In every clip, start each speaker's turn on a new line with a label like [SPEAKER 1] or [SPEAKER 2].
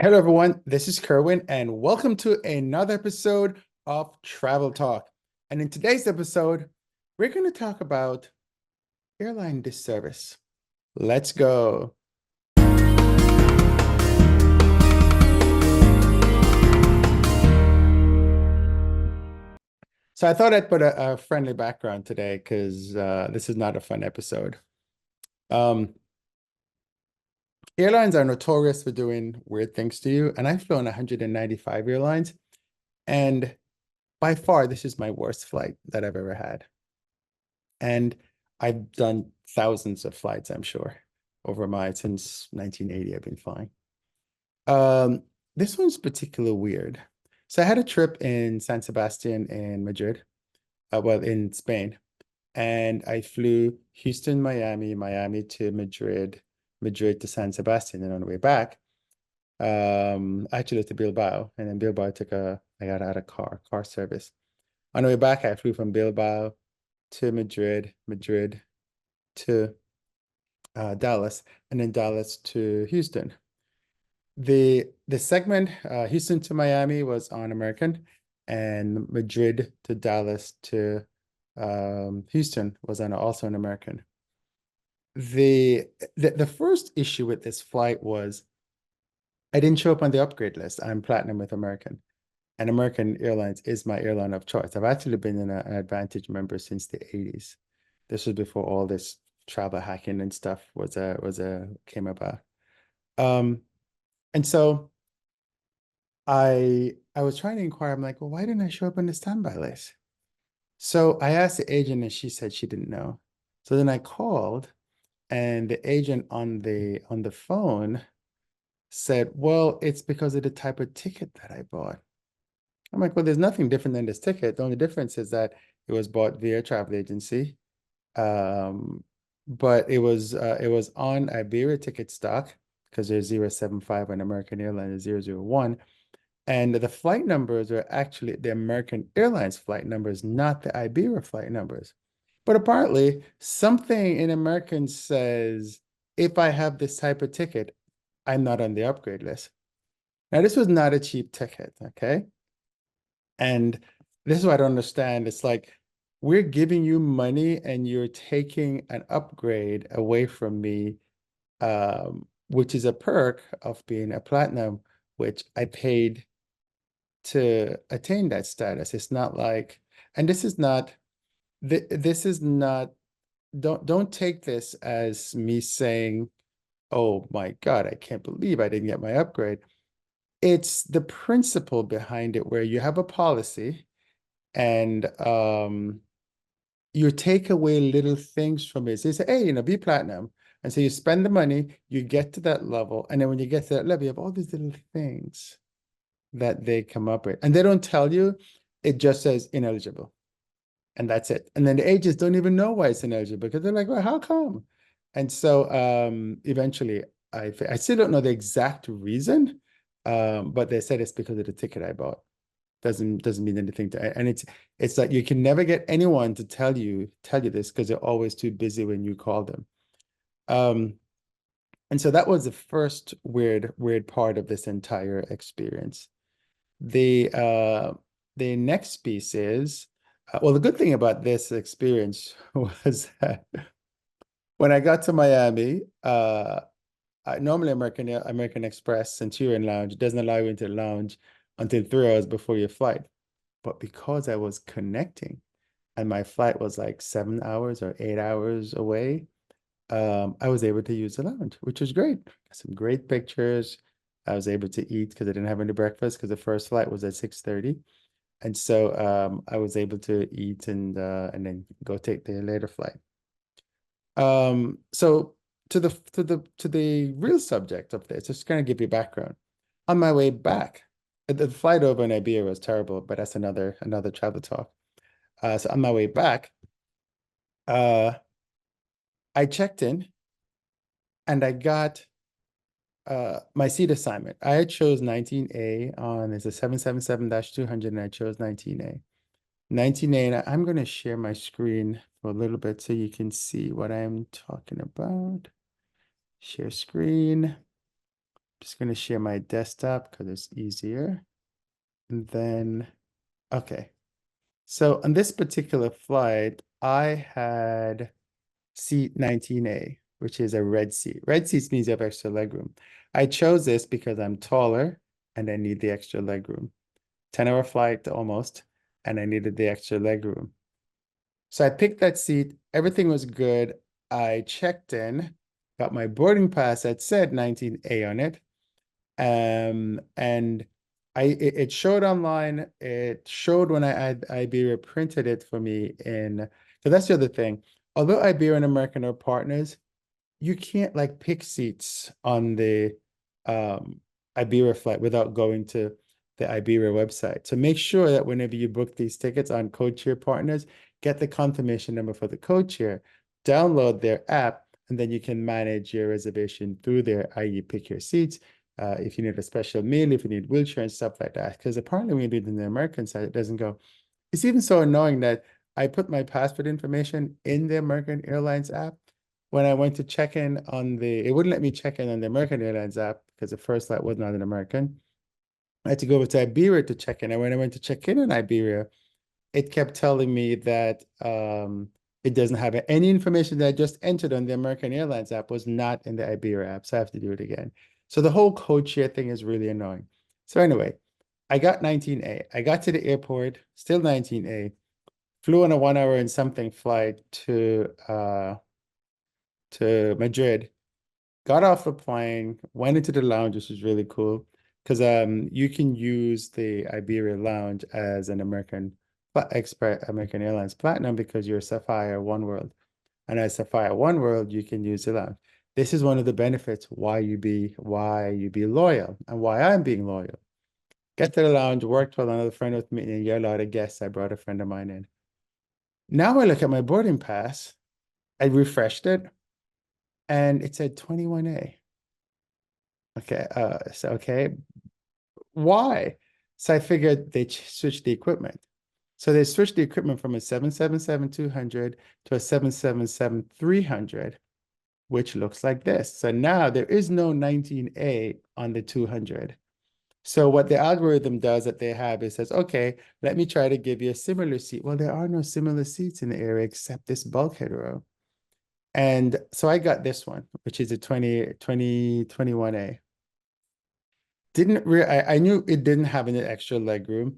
[SPEAKER 1] Hello, everyone. This is Kerwin, and welcome to another episode of Travel Talk. And in today's episode, we're going to talk about airline disservice. Let's go. So I thought I'd put a friendly background today because this is not a fun episode. Um, Airlines are notorious for doing weird things to you, and I've flown 195 airlines, and by far, this is my worst flight that I've ever had. And I've done thousands of flights, I'm sure, since 1980, I've been flying. Um, this one's particularly weird. So I had a trip in San Sebastian and Madrid, well, in Spain, and I flew Houston, Miami, Miami to Madrid, Madrid to San Sebastian, and on the way back, actually to Bilbao, and then Bilbao I got out of car service. On the way back, I flew from Bilbao to Madrid, Madrid to Dallas, and then Dallas to Houston. The segment Houston to Miami was on American, and Madrid to Dallas to Houston was also an American. The first issue with this flight was I didn't show up on the upgrade list. I'm platinum with American, and American Airlines is my airline of choice. I've actually been an Advantage member since the 80s. This was before all this travel hacking and stuff came about. Um, and so I was trying to inquire. I'm like, well, why didn't I show up on the standby list? So I asked the agent, and she said she didn't know. So then I called, and the agent on the phone said, well, it's because of the type of ticket that I bought. I'm like, well, there's nothing different than this ticket. The only difference is that it was bought via travel agency. Um, but it was on Iberia ticket stock because there's 075 on American Airlines, 001. And the flight numbers are actually the American Airlines flight numbers, not the Iberia flight numbers. But apparently, something in American says if I have this type of ticket, I'm not on the upgrade list. Now, this was not a cheap ticket, okay? And this is what I don't understand. It's like we're giving you money and you're taking an upgrade away from me, which is a perk of being a platinum, which I paid to attain that status. It's not like, and this is not, don't take this as me saying, oh my God, I can't believe I didn't get my upgrade. It's the principle behind it where you have a policy and you take away little things from it. So you say, hey, be platinum. And so you spend the money, you get to that level. And then when you get to that level, you have all these little things that they come up with. And they don't tell you, it just says ineligible. And that's it. And then the agents don't even know why it's ineligible because they're like, well, how come? And so eventually I still don't know the exact reason, but they said it's because of the ticket I bought. Doesn't mean anything to, and it's like you can never get anyone to tell you this because they're always too busy when you call them. Um, and so that was the first weird part of this entire experience. The next piece is, well, the good thing about this experience was that when I got to Miami, normally American Express, Centurion Lounge, doesn't allow you into the lounge until 3 hours before your flight. But because I was connecting and my flight was like 7 hours or 8 hours away, I was able to use the lounge, which was great. Some great pictures. I was able to eat because I didn't have any breakfast because the first flight was at 6:30. And so I was able to eat and then go take the later flight. So to the real subject of this, just kind of give you background. On my way back, the flight over in Iberia was terrible, but that's another travel talk. So on my way back, uh, I checked in and I got my seat assignment. I had chose 19A on it's a 777-200 and I chose 19A. 19A, and I'm going to share my screen for a little bit so you can see what I'm talking about. Share screen. Just going to share my desktop because it's easier. And then, okay. So on this particular flight, I had seat 19A, which is a red seat. Red seats means you have extra legroom. I chose this because I'm taller and I need the extra legroom. 10-hour flight almost, and I needed the extra legroom. So I picked that seat. Everything was good. I checked in, got my boarding pass that said 19A on it. And it showed online. It showed when I had Iberia printed it for me in, so that's the other thing. Although Iberia and American are partners, you can't like pick seats on the Iberia flight without going to the Iberia website. So make sure that whenever you book these tickets on codeshare partners, get the confirmation number for the codeshare, download their app, and then you can manage your reservation through there, i.e. pick your seats. If you need a special meal, if you need wheelchair and stuff like that. Because apparently when you do it in the American side, it doesn't go. It's even so annoying that I put my passport information in the American Airlines app. When I went to check in on it wouldn't let me check in on the American Airlines app because the first flight was not an American. I had to go over to Iberia to check in. And when I went to check in Iberia, it kept telling me that it doesn't have any information that I just entered on the American Airlines app was not in the Iberia app. So I have to do it again. So the whole code share thing is really annoying. So anyway, I got 19A. I got to the airport, still 19A, flew on a 1 hour and something flight to Madrid, got off the plane, went into the lounge, which was really cool because you can use the Iberia lounge as an American Airlines Platinum because you're Sapphire One World. And as Sapphire One World, you can use the lounge. This is one of the benefits why you be loyal and why I'm being loyal. Get to the lounge, worked with another friend with me, and you're allowed a guest. I brought a friend of mine in. Now I look at my boarding pass, I refreshed it, and it said 21A. Okay, okay. Why? So I figured they switched the equipment. So they switched the equipment from a 777-200 to a 777-300, which looks like this. So now there is no 19A on the 200. So what the algorithm does that they have is says, okay, let me try to give you a similar seat. Well, there are no similar seats in the area except this bulkhead row. And so I got this one, which is a 21A. I knew it didn't have any extra leg room.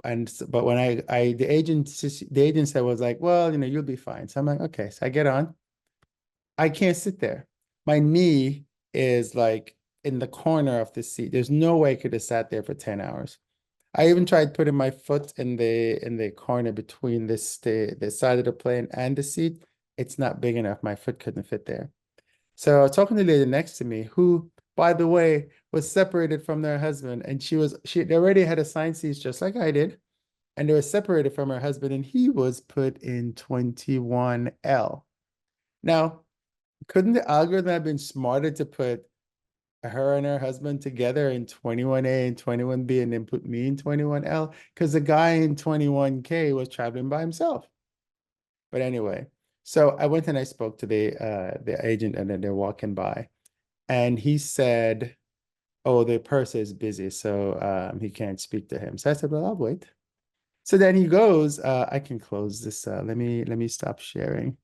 [SPEAKER 1] But when the agent said was like, well, you'll be fine. So I'm like, okay. So I get on. I can't sit there. My knee is like in the corner of the seat. There's no way I could have sat there for 10 hours. I even tried putting my foot in the corner between the side of the plane and the seat. It's not big enough. My foot couldn't fit there. So I was talking to the lady next to me, who, by the way, was separated from their husband, and they already had assigned seats just like I did, and they were separated from her husband, and he was put in 21L. Now, couldn't the algorithm have been smarter to put her and her husband together in 21A and 21B and then put me in 21L? Because the guy in 21K was traveling by himself. But anyway, so I went and I spoke to the agent, and then they're walking by, and he said, oh, the purser is busy, so he can't speak to him. So I said, well, I'll wait. So then he goes, I can close this. Let me stop sharing.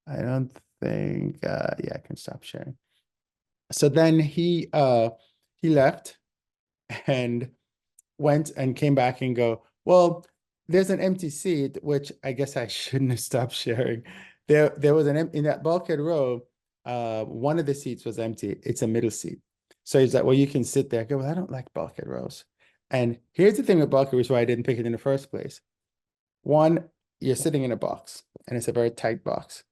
[SPEAKER 1] I don't think, yeah, I can stop sharing. So then he left and went and came back and go, well, there's an empty seat, which I guess I shouldn't have stopped sharing. There was in that bulkhead row, one of the seats was empty. It's a middle seat. So he's like, well, you can sit there. I go, well, I don't like bulkhead rows. And here's the thing with bulkhead rows, why I didn't pick it in the first place. One, you're sitting in a box, and it's a very tight box.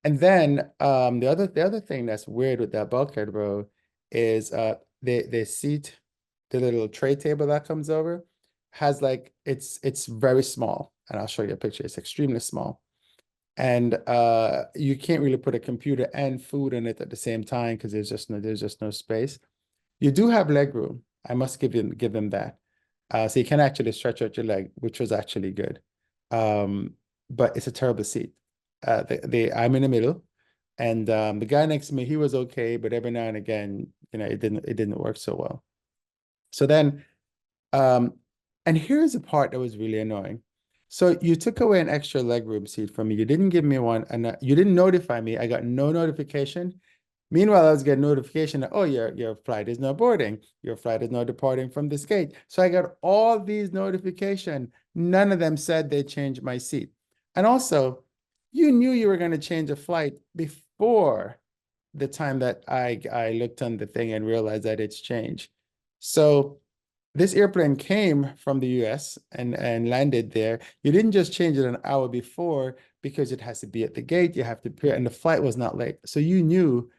[SPEAKER 1] And then the other thing that's weird with that bulkhead row is the seat, the little tray table that comes over, has like it's very small. And I'll show you a picture. It's extremely small. And you can't really put a computer and food in it at the same time because there's just no space. You do have leg room. I must give them that. So you can actually stretch out your leg, which was actually good. But it's a terrible seat. I'm in the middle. And the guy next to me, he was okay, but every now and again, it didn't work so well. So then, um, and here's the part that was really annoying. So you took away an extra legroom seat from me. You didn't give me one, and you didn't notify me. I got no notification. Meanwhile, I was getting notification that, oh, your flight is now boarding. Your flight is now departing from this gate. So I got all these notifications. None of them said they changed my seat. And also, you knew you were going to change a flight before the time that I looked on the thing and realized that it's changed. So this airplane came from the US and landed there. You didn't just change it an hour before because it has to be at the gate. You have to appear, and the flight was not late. So you knew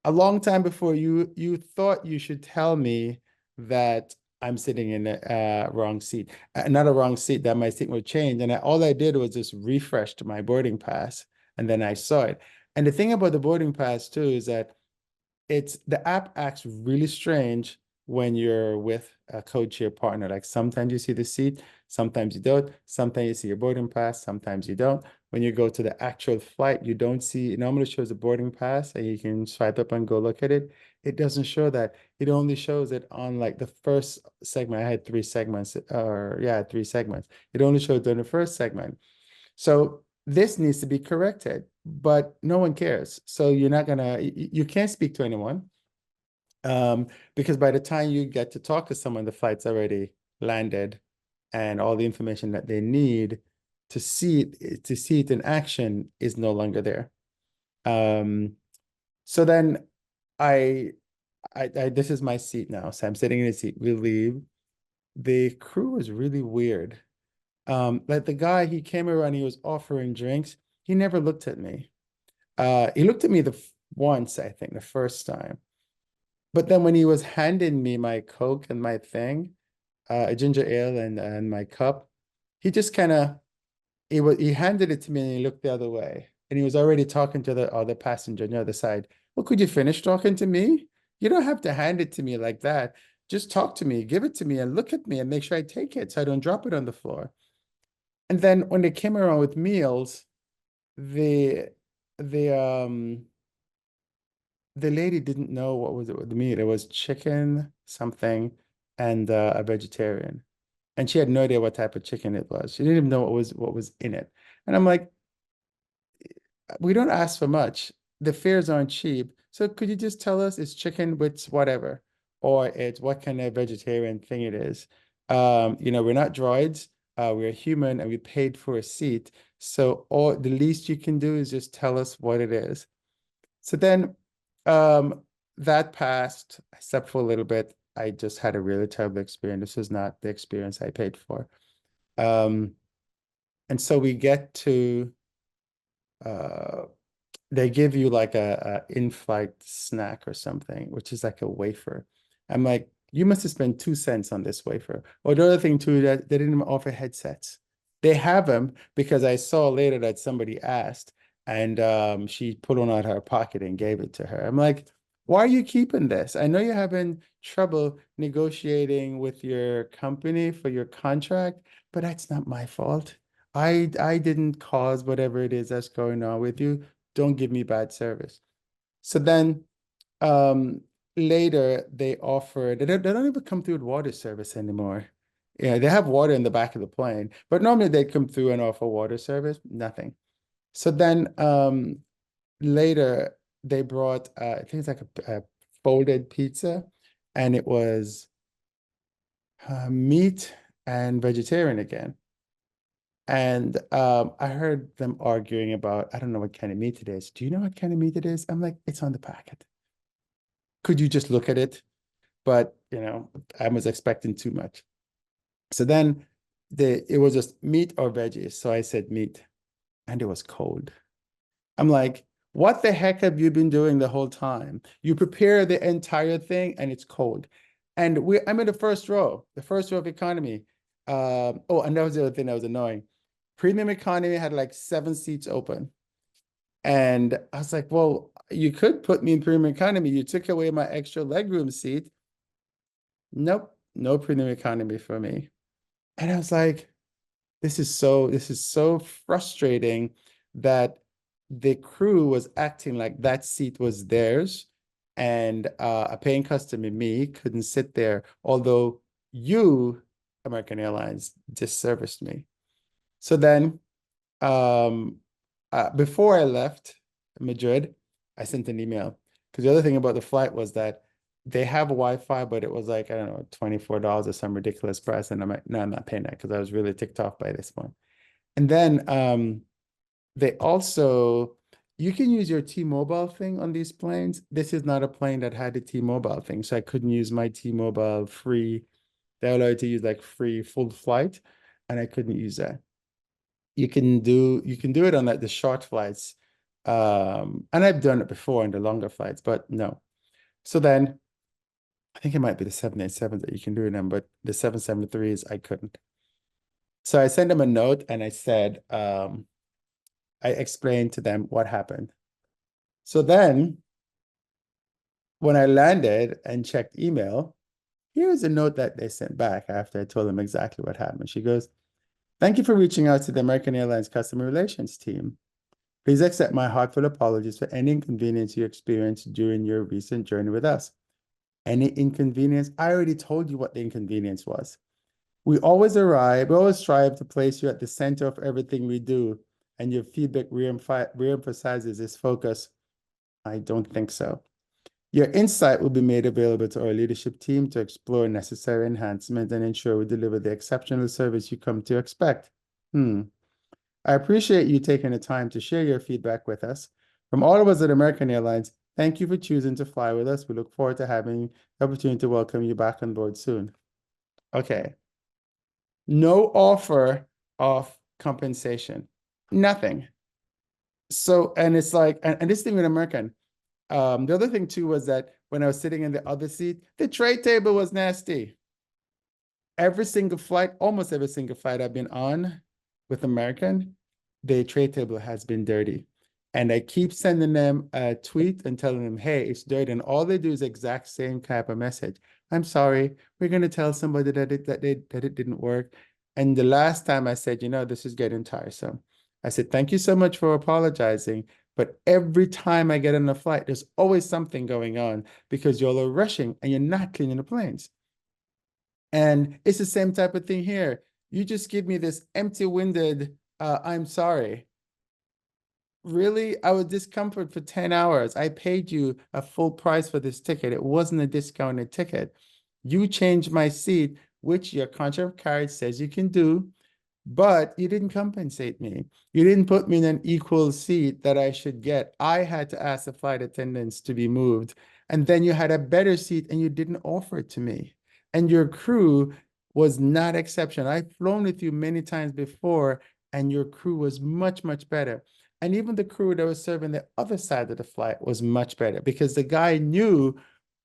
[SPEAKER 1] a long time before you thought you should tell me that I'm sitting in a wrong seat, not a wrong seat, that my seat would change. And all I did was just refreshed my boarding pass, and then I saw it. And the thing about the boarding pass too is that the app acts really strange when you're with a codeshare partner. Like sometimes you see the seat, sometimes you don't. Sometimes you see your boarding pass, sometimes you don't. When you go to the actual flight, you don't see, it normally shows the boarding pass and you can swipe up and go look at it. It doesn't show that. It only shows it on like the first segment. I had 3 segments, or yeah, 3 segments. It only shows during the first segment. So this needs to be corrected, but no one cares. So you're not gonna, you can't speak to anyone, because by the time you get to talk to someone, the flight's already landed, and all the information that they need to see it in action is no longer there. So then I, this is my seat now. So I'm sitting in the seat. We leave. The crew was really weird. Like the guy, he came around, he was offering drinks. He never looked at me. He looked at me once, I think, the first time. But then when he was handing me my Coke and my thing, a ginger ale and my cup, he just kind of he handed it to me and he looked the other way. And he was already talking to the other passenger on the other side. Well, could you finish talking to me? You don't have to hand it to me like that. Just talk to me, give it to me, and look at me and make sure I take it so I don't drop it on the floor. And then when they came around with meals, the the um the lady didn't know what was it with the meat. It was chicken something and a vegetarian. And she had no idea what type of chicken it was. She didn't even know what was in it. And I'm like, we don't ask for much. The fares aren't cheap. So could you just tell us it's chicken with whatever, or it's what kind of vegetarian thing it is? We're not droids. We're human and we paid for a seat. So all the least you can do is just tell us what it is. So then um, that passed. I slept for a little bit. I just had a really terrible experience. This was not the experience I paid for. Um, and so we get to uh, they give you like a in-flight snack or something, which is like a wafer. I'm like, you must have spent 2 cents on this wafer. Or the other thing too, that they didn't even offer headsets. They have them because I saw later that somebody asked, and she put one out of her pocket and gave it to her. I'm like, why are you keeping this? I know you're having trouble negotiating with your company for your contract, but that's not my fault. I didn't cause whatever it is that's going on with you. Don't give me bad service. So then um later they offered, they don't even come through with water service anymore. Yeah, they have water in the back of the plane, but normally they come through and offer water service, nothing. So then later they brought I think it's like a folded pizza, and it was meat and vegetarian again. And I heard them arguing about, I don't know what kind of meat it is. Do you know what kind of meat it is? I'm like, it's on the packet. Could you just look at it? But, I was expecting too much. So then it was just meat or veggies. So I said meat, and it was cold. I'm like, what the heck have you been doing the whole time? You prepare the entire thing and it's cold. And I'm in the first row of economy. Oh, and that was the other thing that was annoying. Premium economy had like 7 seats open. And I was like, well, you could put me in premium economy. You took away my extra legroom seat. Nope, no premium economy for me. And I was like, this is so frustrating that the crew was acting like that seat was theirs, and a paying customer, me, couldn't sit there, although you, American Airlines, disserviced me. So then, um, before I left Madrid, I sent an email, because the other thing about the flight was that they have Wi-Fi, but it was like, I don't know, $24 or some ridiculous price. And I'm like, no, I'm not paying that, because I was really ticked off by this one. And then they also, you can use your T-Mobile thing on these planes. This is not a plane that had a T-Mobile thing, so I couldn't use my T-Mobile free. They allow you to use like free full flight, and I couldn't use that. You can do it on like the short flights. And I've done it before in the longer flights, but no. So then I think it might be the 787 that you can do them, but the 773s I couldn't. So I sent them a note and I said, I explained to them what happened. So then when I landed and checked email, here's a note that they sent back after I told them exactly what happened. She goes, "Thank you for reaching out to the American Airlines customer relations team. Please accept my heartfelt apologies for any inconvenience you experienced during your recent journey with us. Any inconvenience? I already told you what the inconvenience we always strive to place you at the center of everything we do, and your feedback reemphasizes this focus. I don't think so. Your insight will be made available to our leadership team to explore necessary enhancements and ensure we deliver the exceptional service you come to expect. I appreciate you taking the time to share your feedback with us. From all of us at American Airlines, thank you for choosing to fly with us. We look forward to having the opportunity to welcome you back on board soon." Okay. No offer of compensation, nothing. So, and it's like, and this thing with American, the other thing too was that when I was sitting in the other seat, the tray table was nasty. Every single flight, almost every single flight I've been on with American, the tray table has been dirty. And I keep sending them a tweet and telling them, hey, it's dirty. And all they do is exact same type of message. "I'm sorry, we're going to tell somebody that it didn't work." And the last time I said, this is getting tiresome. I said, "Thank you so much for apologizing. But every time I get on a flight, there's always something going on because y'all are rushing and you're not cleaning the planes." And it's the same type of thing here. You just give me this empty-winded, "I'm sorry." Really? I was discomfort for 10 hours. I paid you a full price for this ticket. It wasn't a discounted ticket. You changed my seat, which your contract of carriage says you can do, but you didn't compensate me. You didn't put me in an equal seat that I should get. I had to ask the flight attendants to be moved. And then you had a better seat and you didn't offer it to me. And your crew was not exceptional. I've flown with you many times before, and your crew was much, much better. And even the crew that was serving the other side of the flight was much better because the guy knew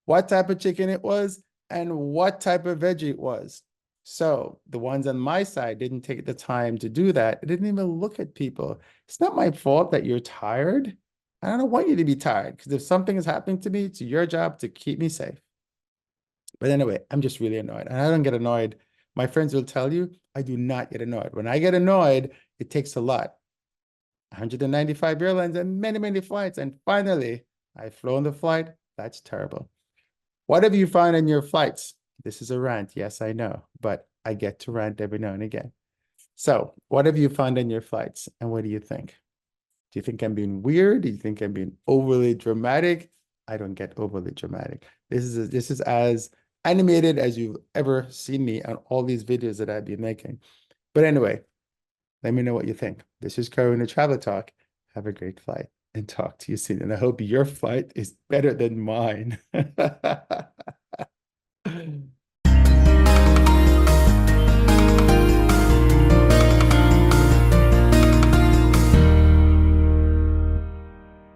[SPEAKER 1] what type of chicken it was and what type of veggie it was. So the ones on my side didn't take the time to do that. It didn't even look at people. It's not my fault that you're tired. I don't want you to be tired, because if something is happening to me, it's your job to keep me safe. But anyway, I'm just really annoyed. And I don't get annoyed. My friends will tell you, I do not get annoyed. When I get annoyed, it takes a lot. 195 airlines and many, many flights. And finally, I've flown the flight. That's terrible. What have you found in your flights? This is a rant. Yes, I know, but I get to rant every now and again. So what have you found in your flights, and what do you think? Do you think I'm being weird? Do you think I'm being overly dramatic? I don't get overly dramatic. This is as animated as you've ever seen me on all these videos that I've been making. But anyway, let me know what you think. This is Kerwin with TravelTalk. Have a great flight and talk to you soon. And I hope your flight is better than mine.